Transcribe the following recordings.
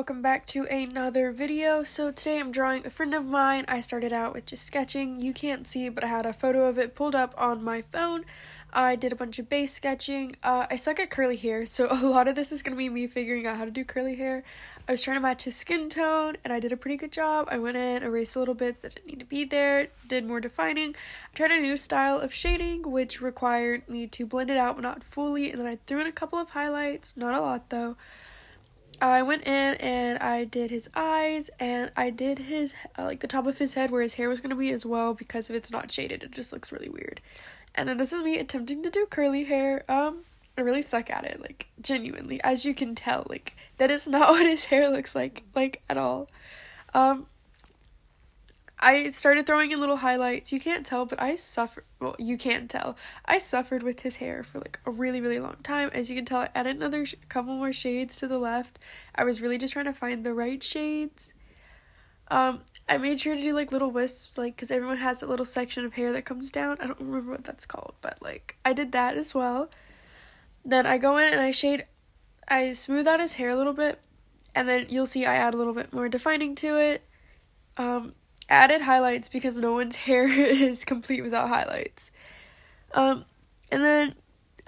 welcome back to another video. So today I'm drawing a friend of mine. I started out with just sketching. You can't see, but I had a photo of it pulled up on my phone. I did a bunch of base sketching. I suck at curly hair, so a lot of this is going to be me figuring out how to do curly hair. I was trying to match his skin tone, and I did a pretty good job. I went in, erased little bits that didn't need to be there, did more defining. I tried a new style of shading, which required me to blend it out, but not fully, and then I threw in a couple of highlights, not a lot though. I went in and I did his eyes, and I did his, like the top of his head where his hair was going to be as well, because if it's not shaded, it just looks really weird. And then this is me attempting to do curly hair. I really suck at it, like, genuinely. As you can tell, like, that is not what his hair looks like, at all. I started throwing in little highlights. You can't tell, but well, you can tell. I suffered with his hair for, like, a really, really long time. As you can tell, I added another couple more shades to the left. I was really just trying to find the right shades. I made sure to do, like, little wisps, like, because everyone has that little section of hair that comes down. I don't remember what that's called, but, like, I did that as well. Then I go in and I smooth out his hair a little bit, and then you'll see I add a little bit more defining to it. Added highlights because no one's hair is complete without highlights. And then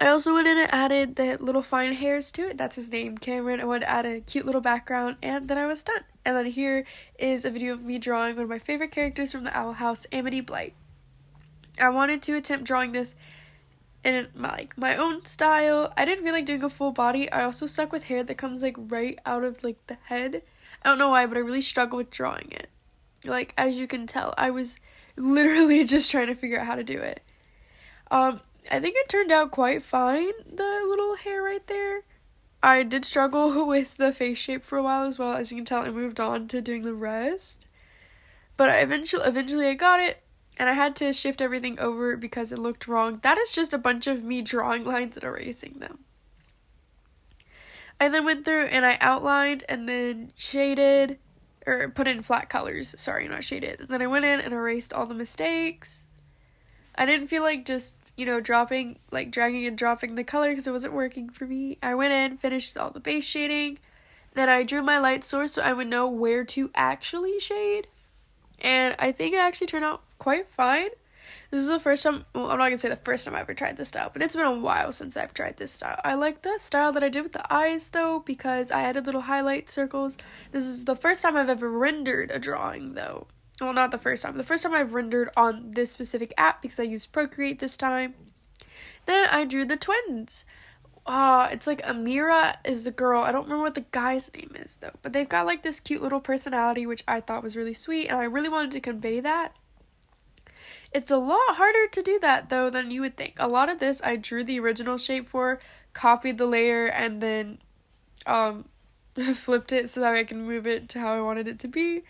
I also went in and added the little fine hairs to it. That's his name, Cameron. I wanted to add a cute little background, and then I was done. And then here is a video of me drawing one of my favorite characters from the Owl House, Amity Blight. I wanted to attempt drawing this in my own style. I didn't feel like doing a full body. I also suck with hair that comes, like, right out of, like, the head. I don't know why, but I really struggle with drawing it. Like, as you can tell, I was literally just trying to figure out how to do it. I think it turned out quite fine, the little hair right there. I did struggle with the face shape for a while as well. As you can tell, I moved on to doing the rest. But eventually I got it, and I had to shift everything over because it looked wrong. That is just a bunch of me drawing lines and erasing them. I then went through and I outlined and then shaded, or put in flat colors, sorry, not shaded. And then I went in and erased all the mistakes. I didn't feel like just, dragging and dropping the color because it wasn't working for me. I went in, finished all the base shading. Then I drew my light source so I would know where to actually shade. And I think it actually turned out quite fine. This is the first time, well, I'm not going to say the first time I ever tried this style, but it's been a while since I've tried this style. I like the style that I did with the eyes, though, because I added little highlight circles. This is the first time I've ever rendered a drawing, though. Well, not the first time. The first time I've rendered on this specific app, because I used Procreate this time. Then I drew the twins. It's like Amira is the girl. I don't remember what the guy's name is, though. But they've got, like, this cute little personality, which I thought was really sweet, and I really wanted to convey that. It's a lot harder to do that, though, than you would think. A lot of this I drew the original shape for, copied the layer, and then flipped it so that I can move it to how I wanted it to be.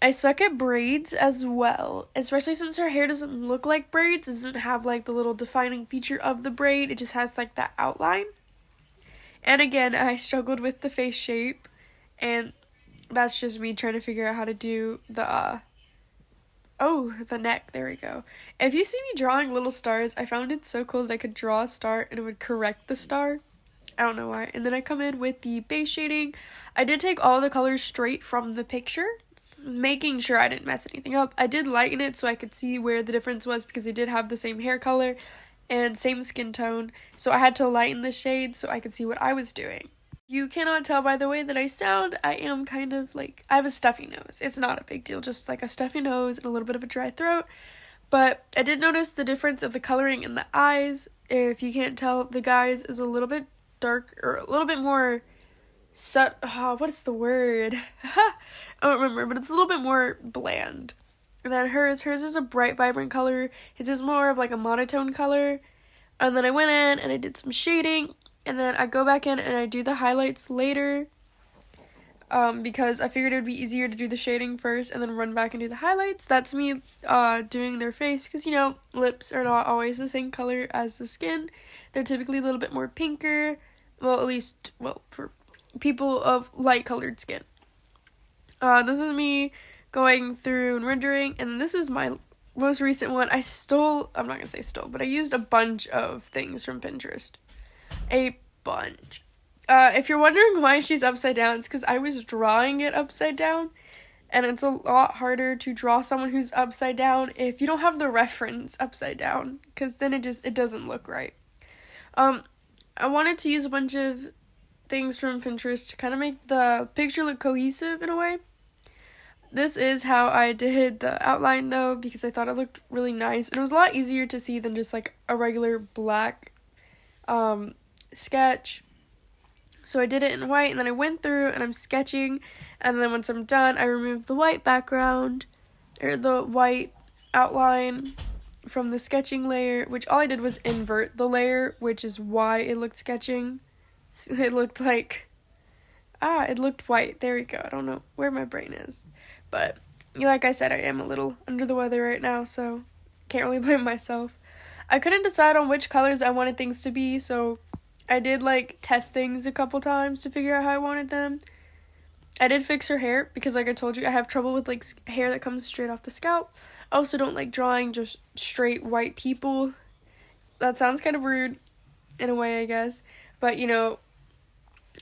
I suck at braids as well, especially since her hair doesn't look like braids. It doesn't have, like, the little defining feature of the braid. It just has, like, that outline. And again, I struggled with the face shape, and that's just me trying to figure out how to do the neck, there we go. If you see me drawing little stars, I found it so cool that I could draw a star and it would correct the star. I don't know why. And then I come in with the base shading. I did take all the colors straight from the picture, making sure I didn't mess anything up. I did lighten it so I could see where the difference was because they did have the same hair color and same skin tone. So I had to lighten the shade so I could see what I was doing. You cannot tell by the way that I sound, I am kind of like, I have a stuffy nose. It's not a big deal, just like a stuffy nose and a little bit of a dry throat. But I did notice the difference of the coloring in the eyes. If you can't tell, the guy's is a little bit dark, or a little bit more, what is the word? I don't remember, but it's a little bit more bland. And then hers is a bright, vibrant color. His is more of like a monotone color. And then I went in and I did some shading. And then I go back in and I do the highlights later, because I figured it would be easier to do the shading first and then run back and do the highlights. That's me doing their face because, lips are not always the same color as the skin. They're typically a little bit more pinker, for people of light-colored skin. This is me going through and rendering, and this is my most recent one. I'm not going to say stole, but I used a bunch of things from Pinterest. A bunch. If you're wondering why she's upside down, it's because I was drawing it upside down, and it's a lot harder to draw someone who's upside down if you don't have the reference upside down, because then it doesn't look right. I wanted to use a bunch of things from Pinterest to kind of make the picture look cohesive in a way. This is how I did the outline though, because I thought it looked really nice, and it was a lot easier to see than just like a regular black sketch. So I did it in white, and then I went through and I'm sketching, and then once I'm done, I removed the white background, or the white outline from the sketching layer, which all I did was invert the layer, which is why it looked sketching. It looked like, it looked white. There we go. I don't know where my brain is. But, like I said, I am a little under the weather right now, so can't really blame myself. I couldn't decide on which colors I wanted things to be, so I did, like, test things a couple times to figure out how I wanted them. I did fix her hair, because like I told you, I have trouble with, like, hair that comes straight off the scalp. I also don't like drawing just straight white people. That sounds kind of rude, in a way, I guess. But, you know,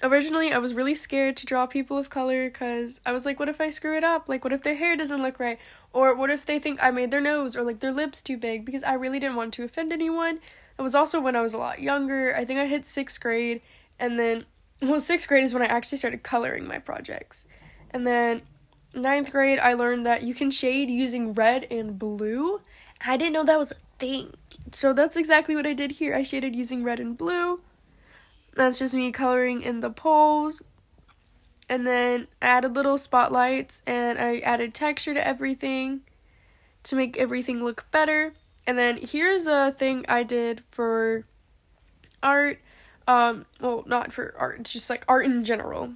originally I was really scared to draw people of color, because I was like, what if I screw it up? Like, what if their hair doesn't look right? Or what if they think I made their nose, or, like, their lips too big? Because I really didn't want to offend anyone. It was also when I was a lot younger. I think I hit 6th grade, and then, 6th grade is when I actually started coloring my projects. And then 9th grade, I learned that you can shade using red and blue. I didn't know that was a thing. So that's exactly what I did here. I shaded using red and blue. That's just me coloring in the poles. And then I added little spotlights, and I added texture to everything to make everything look better. And then here's a thing I did for art. Well, not for art, it's just like art in general.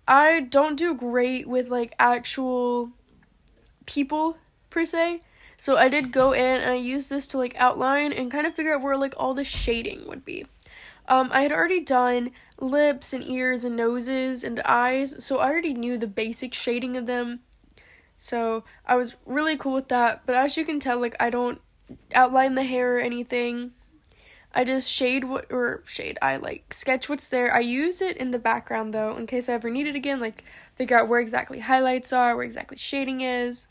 I don't do great with like actual people per se. So I did go in and I used this to like outline and kind of figure out where like all the shading would be. I had already done lips and ears and noses and eyes, so I already knew the basic shading of them. So I was really cool with that. But as you can tell, like I don't outline the hair or anything. I just I like sketch what's there. I use it in the background though, in case I ever need it again, like figure out where exactly highlights are, where exactly shading is.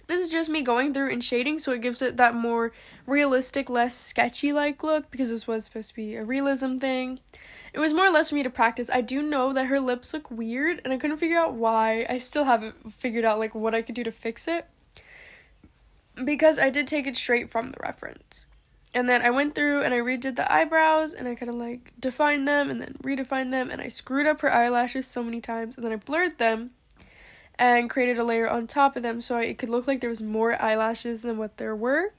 This is just me going through and shading, so it gives it that more realistic, less sketchy-like look, because this was supposed to be a realism thing. It was more or less for me to practice. I do know that her lips look weird, and I couldn't figure out why. I still haven't figured out, like, what I could do to fix it, because I did take it straight from the reference. And then I went through and I redid the eyebrows, and I kind of, like, defined them and then redefined them, and I screwed up her eyelashes so many times, and then I blurred them and created a layer on top of them so it could look like there was more eyelashes than what there were.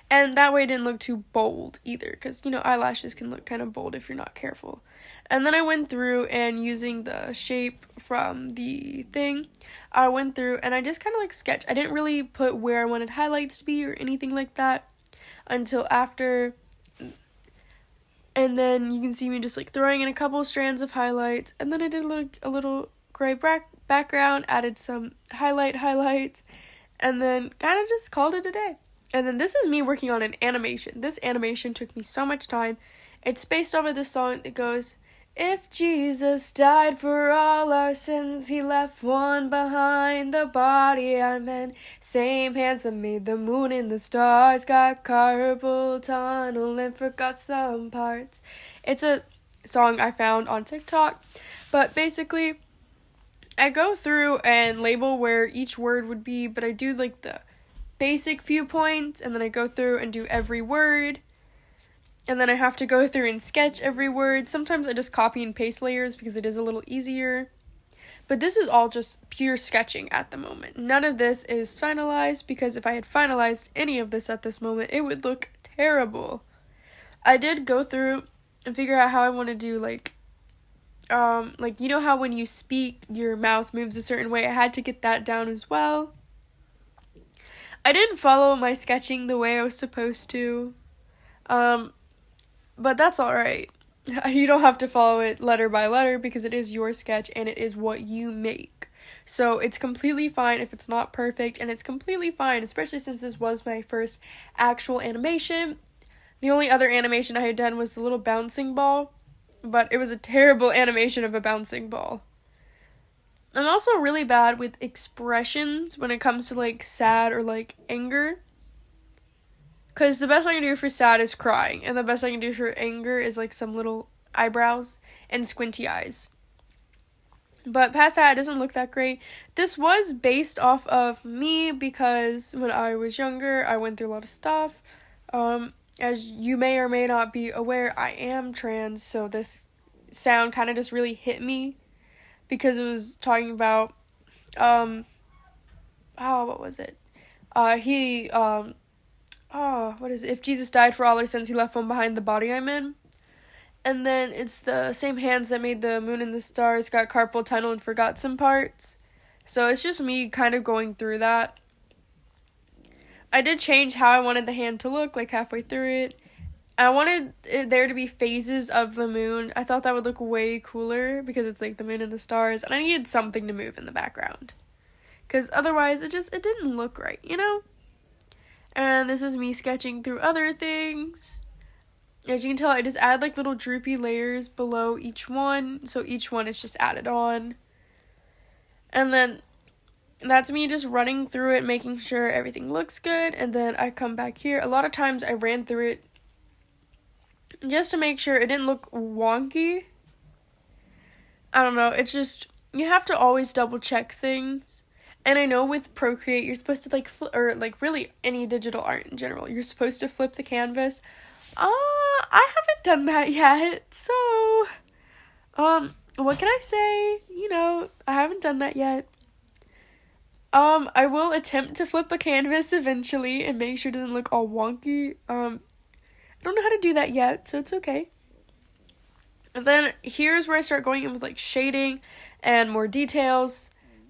And that way it didn't look too bold either, because, you know, eyelashes can look kind of bold if you're not careful. And then I went through and using the shape from the thing, I went through and I just kind of like sketched. I didn't really put where I wanted highlights to be or anything like that until after. And then you can see me just like throwing in a couple strands of highlights, and then I did a little gray background, added some highlights, and then kind of just called it a day. And then this is me working on an animation. This animation took me so much time. It's based off of this song that goes, if Jesus died for all our sins, he left one behind, the body I'm in. Same hands that made the moon and the stars, got carpal tunnel and forgot some parts. It's a song I found on TikTok, but basically I go through and label where each word would be, but I do like the basic few points, and then I go through and do every word, and then I have to go through and sketch every word. Sometimes I just copy and paste layers because it is a little easier, but this is all just pure sketching at the moment. None of this is finalized, because if I had finalized any of this at this moment, it would look terrible. I did go through and figure out how I want to do like you know how when you speak, your mouth moves a certain way? I had to get that down as well. I didn't follow my sketching the way I was supposed to, but that's alright. You don't have to follow it letter by letter, because it is your sketch and it is what you make. So it's completely fine if it's not perfect, and it's completely fine, especially since this was my first actual animation. The only other animation I had done was the little bouncing ball, but it was a terrible animation of a bouncing ball. I'm also really bad with expressions when it comes to, like, sad or, like, anger. Because the best I can do for sad is crying, and the best I can do for anger is, like, some little eyebrows and squinty eyes. But past that, it doesn't look that great. This was based off of me because when I was younger, I went through a lot of stuff. As you may or may not be aware, I am trans, so this sound kind of just really hit me because it was talking about, what was it? What is it? If Jesus died for all our sins, he left one behind, the body I'm in. And then it's the same hands that made the moon and the stars, got carpal tunnel and forgot some parts. So it's just me kind of going through that. I did change how I wanted the hand to look, like halfway through it. I wanted there to be phases of the moon. I thought that would look way cooler because it's like the moon and the stars. And I needed something to move in the background. Because otherwise it didn't look right, you know? And this is me sketching through other things. As you can tell, I just add like little droopy layers below each one, so each one is just added on. And then that's me just running through it, making sure everything looks good, and then I come back here. A lot of times I ran through it just to make sure it didn't look wonky. I don't know, it's just, you have to always double check things. And I know with Procreate, you're supposed to or really any digital art in general, you're supposed to flip the canvas. I haven't done that yet, so, what can I say? You know, I haven't done that yet. I will attempt to flip a canvas eventually and make sure it doesn't look all wonky. I don't know how to do that yet, so it's okay. And then here's where I start going in with, like, shading and more details,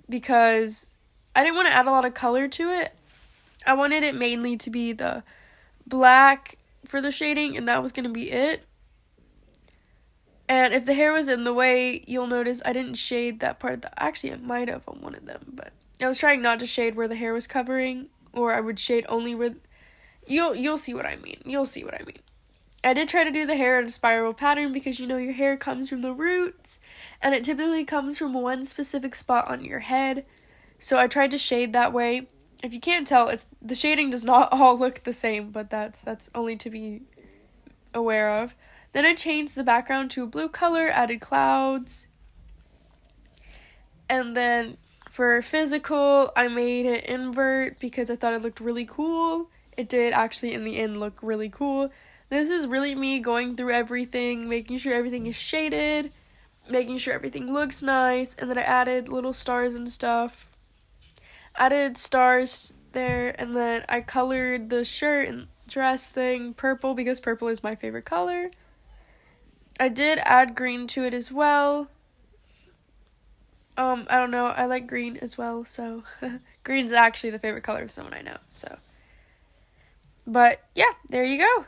because I didn't want to add a lot of color to it. I wanted it mainly to be the black for the shading, and that was going to be it. And if the hair was in the way, you'll notice I didn't shade that part of actually, I might have on one of them, but I was trying not to shade where the hair was covering, or I would shade only where, you'll see what I mean. You'll see what I mean. I did try to do the hair in a spiral pattern because, you know, your hair comes from the roots, and it typically comes from one specific spot on your head. So I tried to shade that way. If you can't tell, the shading does not all look the same, but that's only to be aware of. Then I changed the background to a blue color, added clouds. And then for physical, I made it invert because I thought it looked really cool. It did actually in the end look really cool. This is really me going through everything, making sure everything is shaded, making sure everything looks nice, and then I added little stars and stuff. Added stars there, and then I colored the shirt and dress thing purple because purple is my favorite color. I did add green to it as well. I don't know, I like green as well, so green's actually the favorite color of someone I know, so. But yeah, there you go.